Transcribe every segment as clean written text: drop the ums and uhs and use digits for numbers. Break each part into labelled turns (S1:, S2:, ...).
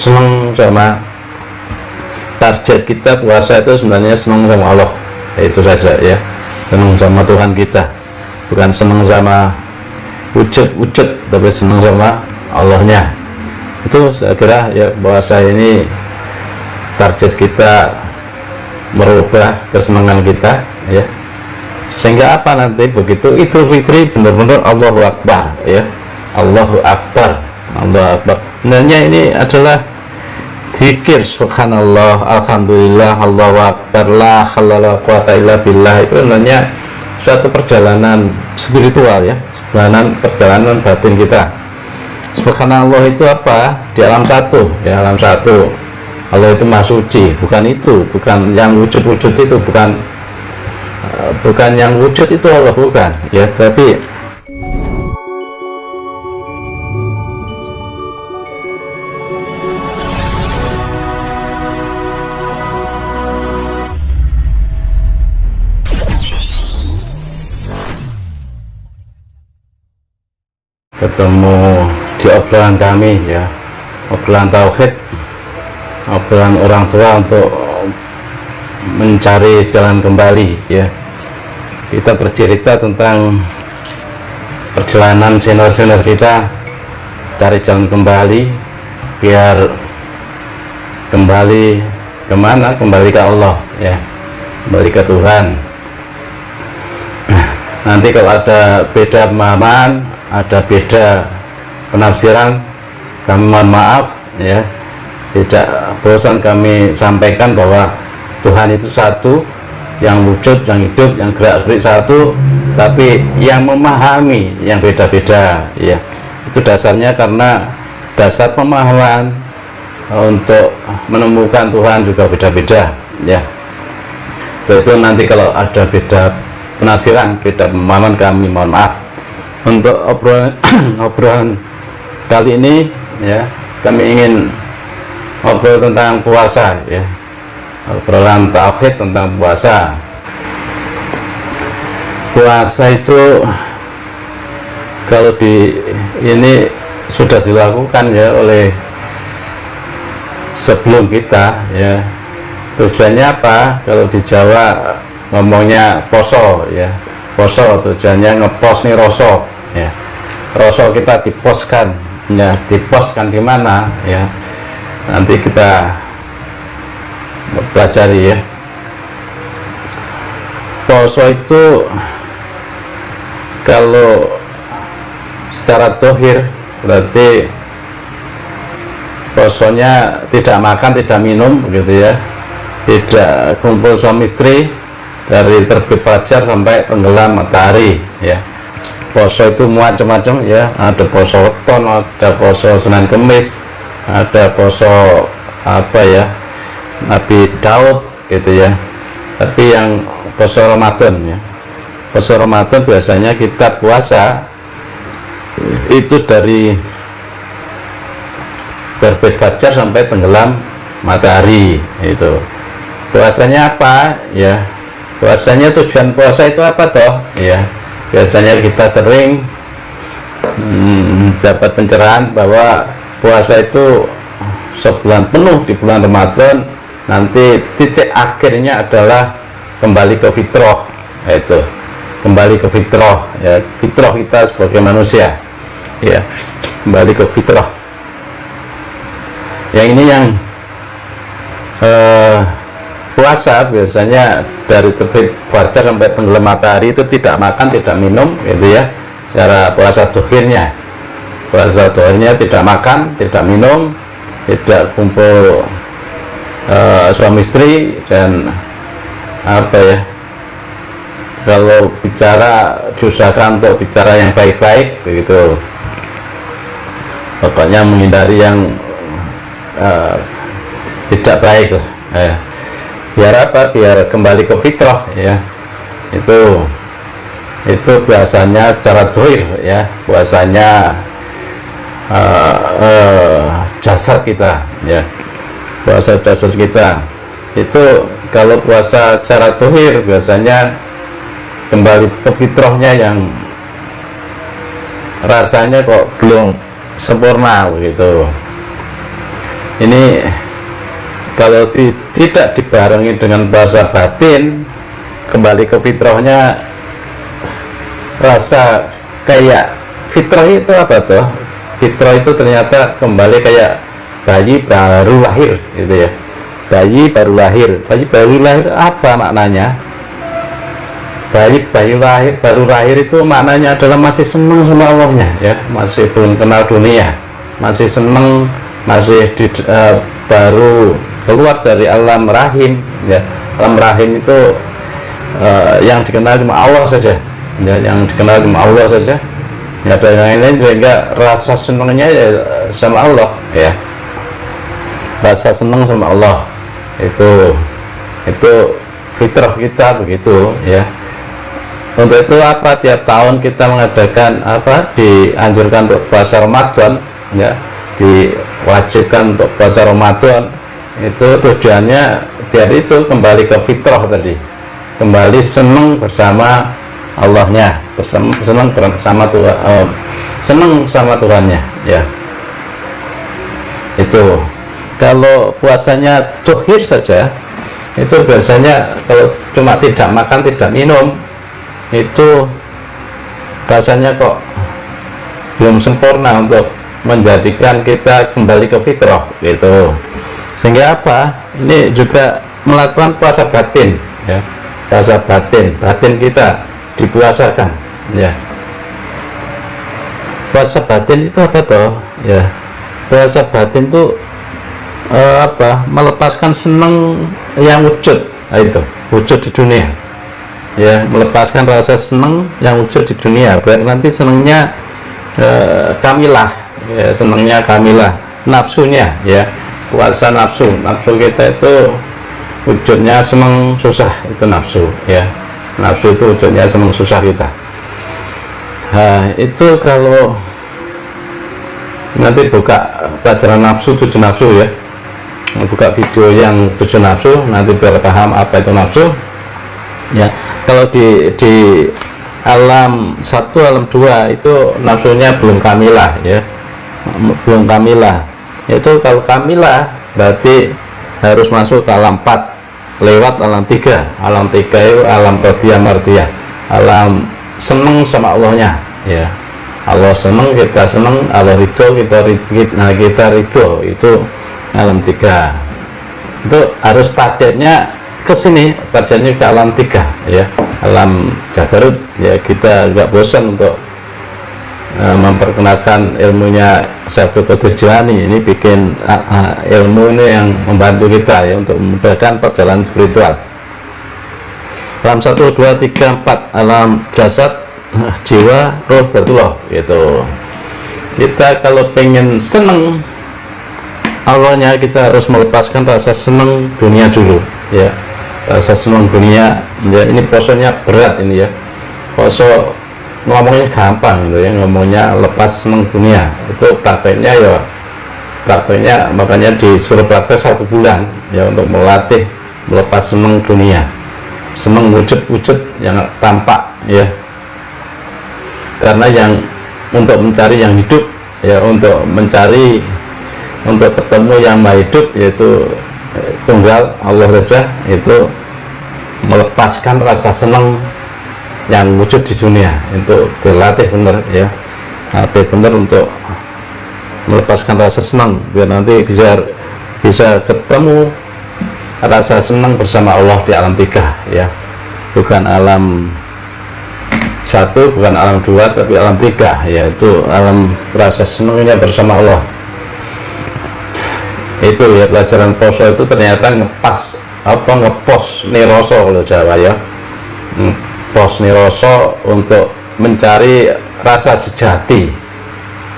S1: senang sama target kita puasa itu sebenarnya senang sama Allah, itu saja ya, senang sama Tuhan kita, bukan senang sama wujud tapi senang sama Allahnya. Itu saya kira ya, puasa ini target kita merubah kesenangan kita ya, sehingga apa nanti begitu Idul Fitri benar-benar Allahu Akbar ya, Allahu Akbar, Allahu Akbar. Sebenarnya ini adalah zikir subhanallah, alhamdulillah, Allahu Akbar, la haula wala quwata illa billah. Itu sebenarnya suatu perjalanan spiritual ya, perjalanan batin kita. Subhanallah itu apa? Di alam satu ya, alam satu Allah itu maha suci, bukan itu, bukan yang wujud-wujud itu, bukan yang wujud itu Allah, bukan ya, tapi ketemu di obrolan kami ya, obrolan tauhid, obrolan orang tua untuk mencari jalan kembali ya. Kita bercerita tentang perjalanan senior-senior kita cari jalan kembali biar kembali kemana, kembali ke Allah ya, kembali ke Tuhan. Nanti kalau ada beda pemahaman, ada beda penafsiran, kami mohon maaf ya, tidak bosan kami sampaikan bahwa Tuhan itu satu, yang wujud, yang hidup, yang gerak-gerik satu, tapi yang memahami yang beda-beda ya. Itu dasarnya karena dasar pemahaman untuk menemukan Tuhan juga beda-beda ya. Itu nanti kalau ada beda penafsiran, beda pemahaman, kami mohon maaf. Untuk obrolan kali ini ya, kami ingin ngobrol tentang puasa ya, obrolan tauhid tentang puasa. Puasa itu kalau ini sudah dilakukan ya oleh sebelum kita ya. Tujuannya apa? Kalau di Jawa ngomongnya poso ya, poso tujuannya ngepos nih rosok ya, rosok kita diposkan ya, diposkan di mana ya, nanti kita pelajari ya. Poso itu kalau secara dohir berarti posonya tidak makan, tidak minum begitu ya, tidak kumpul suami istri dari terbit fajar sampai tenggelam matahari ya. Poso itu macam-macam ya, ada poso weton, ada poso Senin Kemis, ada poso apa ya, Nabi Daud gitu ya. Tapi yang poso Ramadan ya, poso Ramadan biasanya kita puasa itu dari terbit fajar sampai tenggelam matahari. Itu puasanya apa ya, puasanya tujuan puasa itu apa toh ya. Biasanya kita sering dapat pencerahan bahwa puasa itu sebulan penuh di bulan Ramadan, nanti titik akhirnya adalah kembali ke fitrah, itu kembali ke fitrah ya, fitrah kita sebagai manusia ya, kembali ke fitrah. Yang ini yang puasa biasanya dari terbit fajar sampai tenggelam matahari itu tidak makan, tidak minum gitu ya, secara puasa dohirnya. Puasa dohirnya tidak makan, tidak minum, tidak kumpul suami istri, dan apa ya, kalau bicara diusahakan untuk bicara yang baik-baik begitu, pokoknya menghindari yang tidak baik lah ya. Biar apa? Biar kembali ke fitrah ya. Itu biasanya secara dohir ya, puasanya jasad kita ya, puasa jasad kita. Itu kalau puasa secara dohir biasanya kembali ke fitrahnya yang rasanya kok belum sempurna begitu. Ini kalau tidak dibarengi dengan puasa batin, kembali ke fitrahnya, rasa kayak fitrah itu apa tuh? Fitrah itu ternyata kembali kayak bayi baru lahir gitu ya. Bayi baru lahir apa maknanya? Bayi baru lahir itu maknanya adalah masih senang sama Allahnya ya, masih belum kenal dunia, masih senang, masih baru keluar dari alam rahim ya. Alam rahim itu yang dikenal cuma Allah saja ya, yang dikenal cuma Allah saja, nggak ada yang lain, sehingga rasa senangnya ya sama Allah ya, rasa senang sama Allah itu fitrah kita begitu ya. Untuk itu apa, tiap tahun kita mengadakan apa, dianjurkan untuk puasa Ramadan ya, diwajibkan untuk puasa Ramadan, itu tujuannya biar itu kembali ke fitrah tadi, kembali senang bersama Allahnya, senang bersama Tuhan, senang sama Tuhannya ya. Itu kalau puasanya zuhir saja, itu biasanya kalau cuma tidak makan tidak minum, itu rasanya kok belum sempurna untuk menjadikan kita kembali ke fitrah gitu. Sehingga apa, ini juga melakukan puasa batin ya, puasa batin kita dipuasakan ya. Puasa batin itu apa toh ya? Puasa batin itu apa, melepaskan senang yang wujud, itu wujud di dunia ya, melepaskan rasa senang yang wujud di dunia, biar nanti senangnya kamilah ya, senangnya kamilah, nafsunya ya, puasa nafsu kita itu wujudnya senang susah, itu nafsu ya, nafsu itu wujudnya senang susah kita. Nah, itu kalau nanti buka pelajaran nafsu, 7 nafsu ya, buka video yang 7 nafsu, nanti biar paham apa itu nafsu ya. Kalau di alam 1, alam 2 itu nafsunya belum kamilah ya, belum kamilah. Itu kalau kamilah berarti harus masuk ke alam 4 lewat alam 3. Alam 3 itu alam qadiyah mardiyah, alam seneng sama Allahnya ya. Allah seneng, kita seneng, Allah ridho, kita ridho, itu alam 3. Itu harus targetnya ke sini, targetnya ke alam 3 ya, alam Jabarut ya. Kita nggak bosan untuk memperkenalkan ilmunya Syekh Qadir Jilani. Ini bikin ilmu ini yang membantu kita ya untuk memudahkan perjalanan spiritual. Alam 1, 2, 3, 4 alam jasad, jiwa, roh, datullah gitu. Kita kalau pengen seneng awalnya kita harus melepaskan rasa senang dunia dulu ya, rasa senang dunia ya. Ini posonya berat ini ya, poso ngomongnya gampang gitu ya, ngomongnya lepas senang dunia, itu prakteknya ya, prakteknya makanya disuruh praktek 1 bulan ya, untuk melatih melepas senang dunia, senang wujud-wujud yang tampak ya. Karena yang untuk mencari yang hidup ya, untuk mencari, untuk ketemu yang maha hidup yaitu tunggal Allah saja, itu melepaskan rasa senang yang wujud di dunia, itu dilatih benar ya, latih benar untuk melepaskan rasa senang biar nanti bisa ketemu rasa senang bersama Allah di alam 3 ya, bukan alam 1, bukan alam 2, tapi alam 3 yaitu alam rasa senangnya bersama Allah. Itu ya, pelajaran poso itu ternyata ngepos niroso kalau Jawa ya, pos niroso untuk mencari rasa sejati.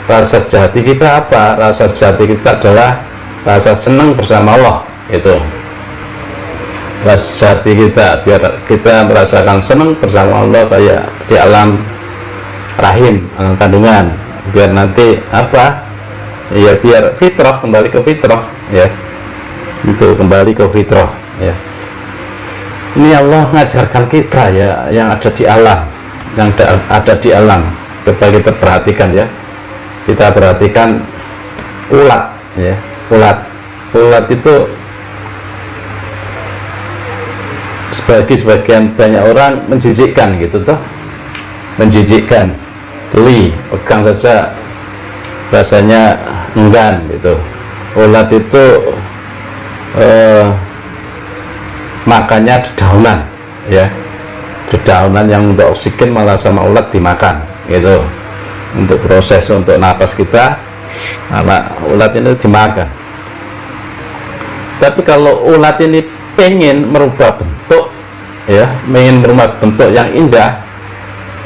S1: Rasa sejati kita apa? Rasa sejati kita adalah rasa senang bersama Allah. Itu rasa sejati kita, biar kita merasakan senang bersama Allah kayak di alam rahim, alam kandungan, biar nanti apa ya, biar fitrah, kembali ke fitrah ya, itu kembali ke fitrah ya. Ini Allah mengajarkan kita ya, yang ada di alam, yang ada di alam. Coba kita perhatikan ya, kita perhatikan ulat ya, ulat ulat itu sebagian banyak orang menjijikkan gitu toh, menjijikkan, geli, pegang saja rasanya enggan gitu. Ulat itu makannya dedaunan ya, dedaunan yang untuk oksigen malah sama ulat dimakan gitu, untuk proses untuk napas kita anak ulat ini dimakan. Tapi kalau ulat ini pengen merubah bentuk ya, ingin merubah bentuk yang indah,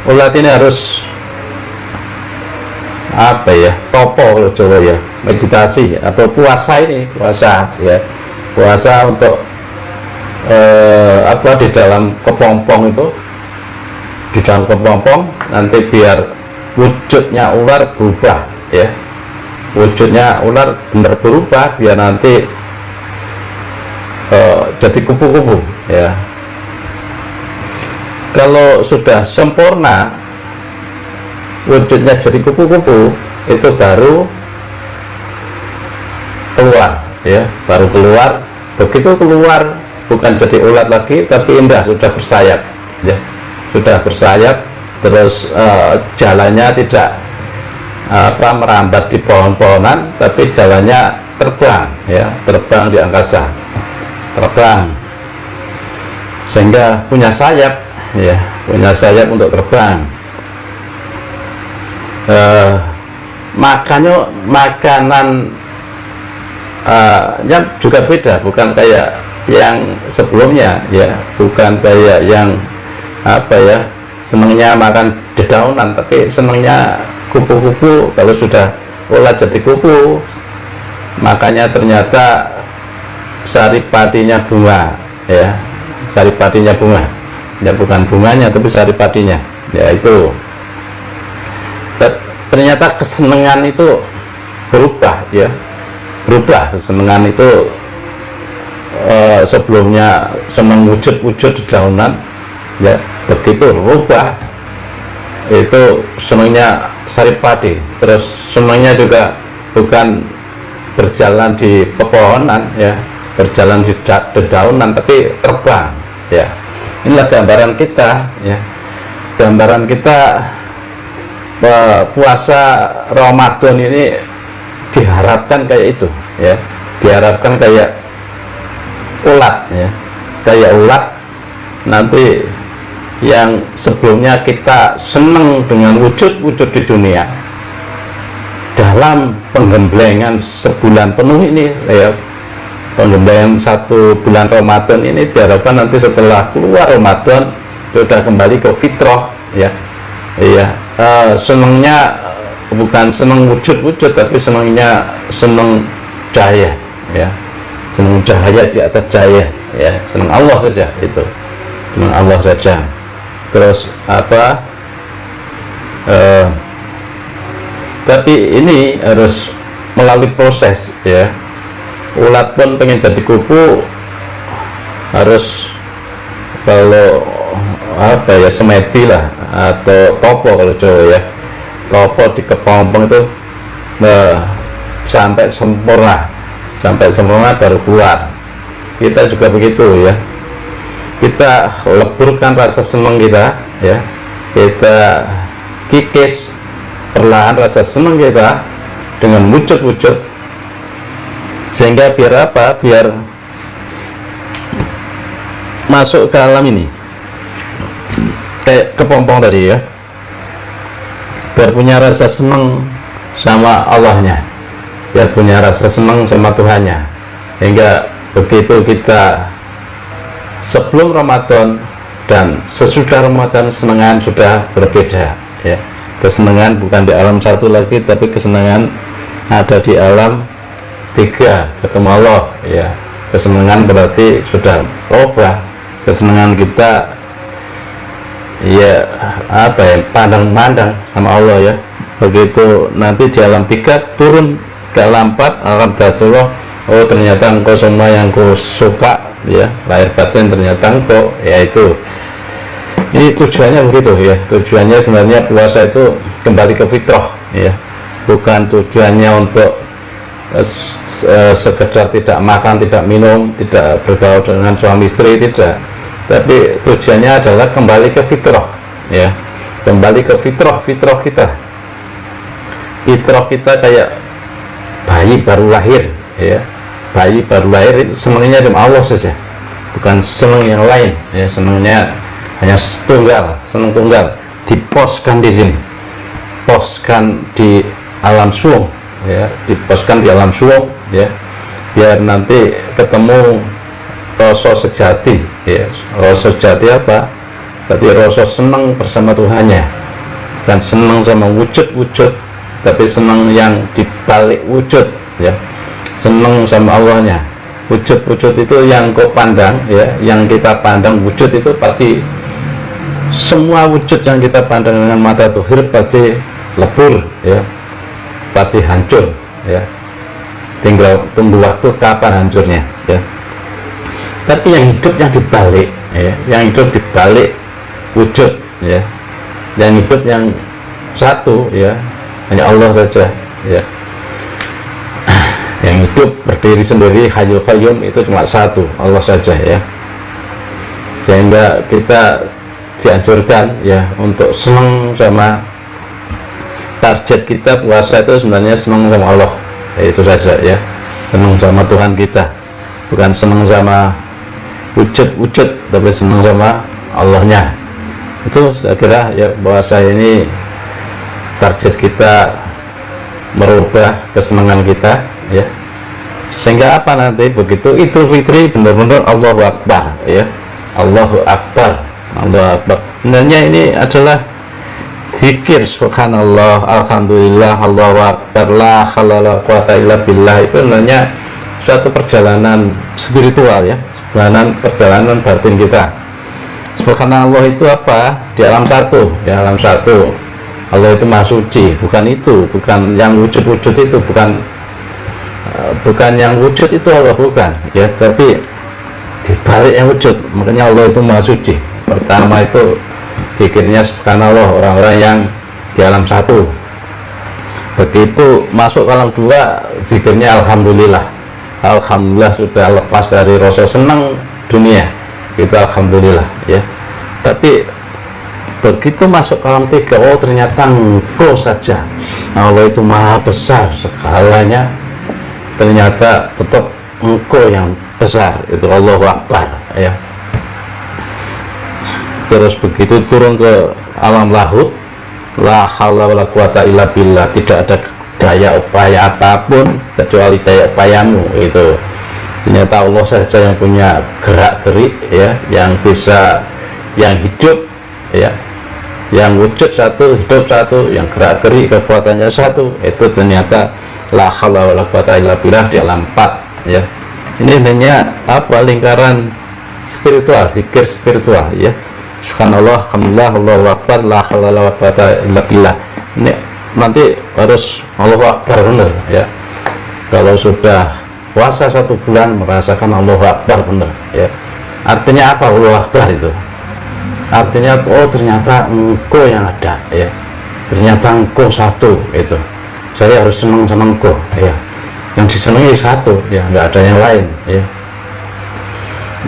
S1: ulat ini harus apa ya, topo kalau Jawa ya, meditasi atau puasa. Ini puasa ya, puasa untuk apa, di dalam kepompong itu, di dalam kepompong nanti biar wujudnya ular berubah ya, wujudnya ular benar berubah, biar nanti jadi kupu-kupu ya. Kalau sudah sempurna wujudnya jadi kupu-kupu, itu baru keluar ya, baru keluar. Begitu keluar bukan jadi ulat lagi, tapi indah, sudah bersayap ya, sudah bersayap. Terus jalannya tidak apa merambat di pohon-pohonan, tapi jalannya terbang ya, terbang di angkasa, terbang sehingga punya sayap ya, punya sayap untuk terbang. Makanan nya juga beda, bukan kayak yang sebelumnya ya, bukan kayak yang apa ya, senangnya makan dedaunan, tapi senangnya kupu-kupu. Kalau sudah ulat jadi kupu, makanya ternyata sari padinya bunga ya, sari padinya bunga ya, bukan bunganya tapi sari padinya ya. Itu ternyata kesenangan itu berubah ya, berubah. Kesenangan itu sebelumnya senang wujud-wujud dedaunan ya, begitu berubah itu senangnya sari padi. Terus senangnya juga bukan berjalan di pepohonan ya, berjalan di dedaunan, tapi terbang ya. Inilah gambaran kita ya, gambaran kita puasa Ramadan ini diharapkan kayak itu ya, diharapkan kayak ulat ya, kayak ulat. Nanti yang sebelumnya kita senang dengan wujud-wujud di dunia, dalam penggemblengan sebulan penuh ini ya, penggemblengan 1 bulan Ramadan ini, diharapkan nanti setelah keluar Ramadan sudah kembali ke fitrah ya. Iya, senangnya bukan senang wujud-wujud, tapi senangnya senang cahaya ya, senang cahaya di atas cahaya ya, senang Allah saja itu, senang Allah saja. Terus apa, tapi ini harus melalui proses ya. Ulat pun pengen jadi kupu harus, kalau apa ya, semeti lah atau topo kalau Jawa ya, topo di kepompong itu sampai sempurna baru keluar. Kita juga begitu ya, kita leburkan rasa senang kita ya, kita kikis perlahan rasa senang kita dengan wujud-wujud, sehingga biar apa, biar masuk ke alam ini kayak kepompong tadi ya, biar punya rasa senang sama Allahnya, biar punya rasa senang sama Tuhannya. Hingga begitu kita sebelum Ramadan dan sesudah Ramadan, kesenangan sudah berbeda ya. Kesenangan bukan di alam satu lagi, tapi kesenangan ada di alam 3, ketemu Allah ya. Kesenangan berarti sudah berubah. Kesenangan kita ya apa ya, pandang-pandang sama Allah ya. Begitu nanti di alam 3 turun ke alam 4, alam Dzatullah, oh ternyata engkau semua yang ku suka ya, lahir batin ternyata engkau, yaitu ini tujuannya begitu ya. Tujuannya sebenarnya puasa itu kembali ke fitrah ya, bukan tujuannya untuk sekedar tidak makan, tidak minum, tidak bergaul dengan suami istri, tidak, tapi tujuannya adalah kembali ke fitrah, ya, kembali ke fitrah kita. Fitrah kita kayak bayi baru lahir, ya, bayi baru lahir itu senangnya dengan Allah saja, bukan senang yang lain, ya, senangnya hanya senang tunggal, diposkan di sini, poskan di alam suwung, ya, diposkan di alam suwung, ya, biar nanti ketemu rasa sejati, ya. Rasa sejati apa? Berarti rasa senang bersama Tuhannya, bukan senang sama wujud-wujud, tapi senang yang dibalik wujud, ya, senang sama Allahnya. Wujud-wujud itu yang kau pandang, ya, yang kita pandang wujud itu pasti, semua wujud yang kita pandang dengan mata tuhir pasti lebur, ya, pasti hancur, ya, tinggal tunggu waktu kapan hancurnya, ya. Tapi yang hidup yang dibalik, ya, yang hidup dibalik wujud, ya, yang hidup yang satu, ya, hanya Allah saja, ya. Yang hidup berdiri sendiri, Hayyul Qayyum, itu cuma satu, Allah saja, ya. Sehingga kita dianjurkan, ya, untuk senang sama, target kita puasa itu sebenarnya senang sama Allah, ya, itu saja, ya, senang sama Tuhan kita, bukan senang sama wujud-wujud, tapi senang sama Allahnya. Itu saya kira, ya, puasa ini target kita merubah kesenangan kita, ya, sehingga apa nanti begitu Idul Fitri benar-benar Allahu Akbar, ya, Allahu Akbar, Allahu Akbar. Sebenarnya ini adalah zikir subhanallah, alhamdulillah, Allahu Akbar, la haula wala quwata illa billah. Itu sebenarnya suatu perjalanan spiritual, ya, perjalanan batin kita. Subhanallah itu apa? Di alam satu, di alam satu. Allah itu maha suci, bukan itu, bukan yang wujud-wujud itu, bukan yang wujud itu Allah, bukan, ya, tapi dibalik yang wujud. Makanya Allah itu maha suci. Pertama itu zikirnya subhanallah, orang-orang yang di alam satu. Begitu masuk ke alam dua, zikirnya alhamdulillah. Alhamdulillah sudah lepas dari rasa senang dunia, itu alhamdulillah, ya. Tapi begitu masuk ke alam tiga, oh ternyata engkau saja, Allah itu maha besar segalanya, ternyata tetap engkau yang besar, itu Allahu Akbar, ya. Terus begitu turun ke alam lahut, la haula wala quwata illa billah, tidak ada daya upaya apapun kecuali daya upayamu, itu ternyata Allah saja yang punya gerak gerik, ya, yang bisa, yang hidup, ya, yang wujud satu, hidup satu, yang gerak gerik kekuatannya satu, itu ternyata la haula wala quwata illa billah di alam 4, ya. Ini hanya apa, lingkaran spiritual, zikir spiritual, ya. Subhanallah, alhamdulillah, Allahu Akbar, la haula wala quwata illa billah. Ini nanti harus Allahu Akbar benar, ya. Kalau sudah puasa 1 bulan merasakan Allahu Akbar benar, ya. Artinya apa Allahu Akbar itu? Artinya, oh ternyata engkau yang ada, ya. Ternyata engkau satu, itu. Saya harus senang sama engkau, ya. Yang disenangi satu, ya, nggak ada yang lain, ya.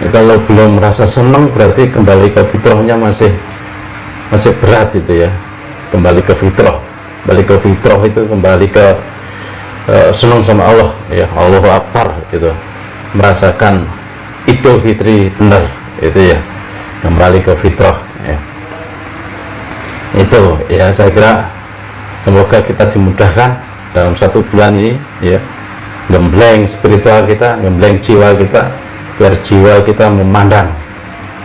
S1: Kalau belum merasa senang, berarti kembali ke fitrahnya masih berat itu, ya. Kembali ke fitrah, itu kembali ke senang sama Allah, ya, Allahu Akbar, gitu, merasakan Idul Fitri benar, itu, ya, kembali ke fitrah, ya. Itu, ya, saya kira semoga kita dimudahkan dalam 1 bulan ini, ya, gembleng spiritual kita, gembleng jiwa kita, biar jiwa kita memandang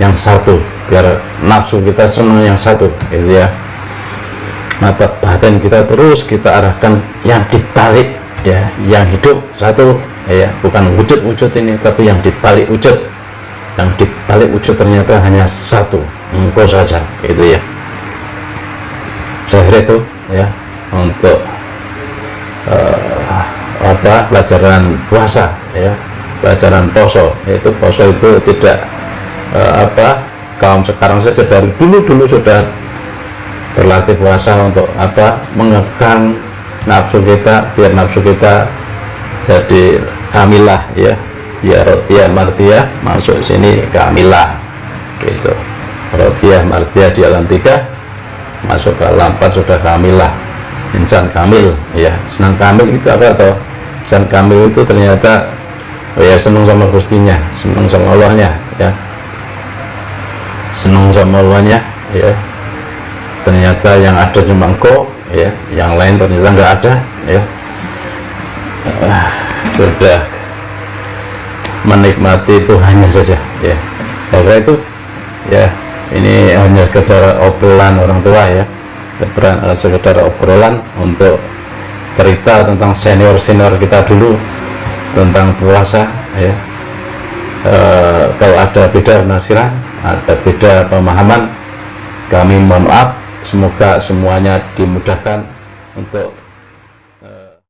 S1: yang satu, biar nafsu kita senang yang satu, gitu, ya. Mata batin kita terus kita arahkan yang dibalik, ya, yang hidup satu, ya, bukan wujud-wujud ini, tapi yang dibalik wujud, yang dibalik wujud ternyata hanya satu, engkau saja, gitu, ya. Saya kira itu, ya, untuk pelajaran puasa, ya, pelajaran poso. Yaitu poso itu tidak kaum sekarang saja, dari dulu sudah berlatih puasa untuk mengekang nafsu kita, biar nafsu kita jadi kamilah ya, ya Rodiah Mardiah masuk sini kamilah gitu. Rodiah Mardiah di alam 3 masuk ke alam 4 sudah kamilah, insan kamil ya. Senang kamil itu apa toh? Insan kamil itu ternyata ya senang sama Gustinya, senang sama Allahnya ya, senang sama Allahnya ya. Ternyata yang ada cuma engkau ya, yang lain ternyata nggak ada ya. Sudah menikmati Tuhannya saja ya. Karena itu ya, ini hanya sekedar obrolan orang tua ya, sekedar obrolan untuk cerita tentang senior kita dulu tentang puasa ya. Kalau ada beda penafsiran, ada beda pemahaman, kami mohon maaf. Semoga semuanya dimudahkan untuk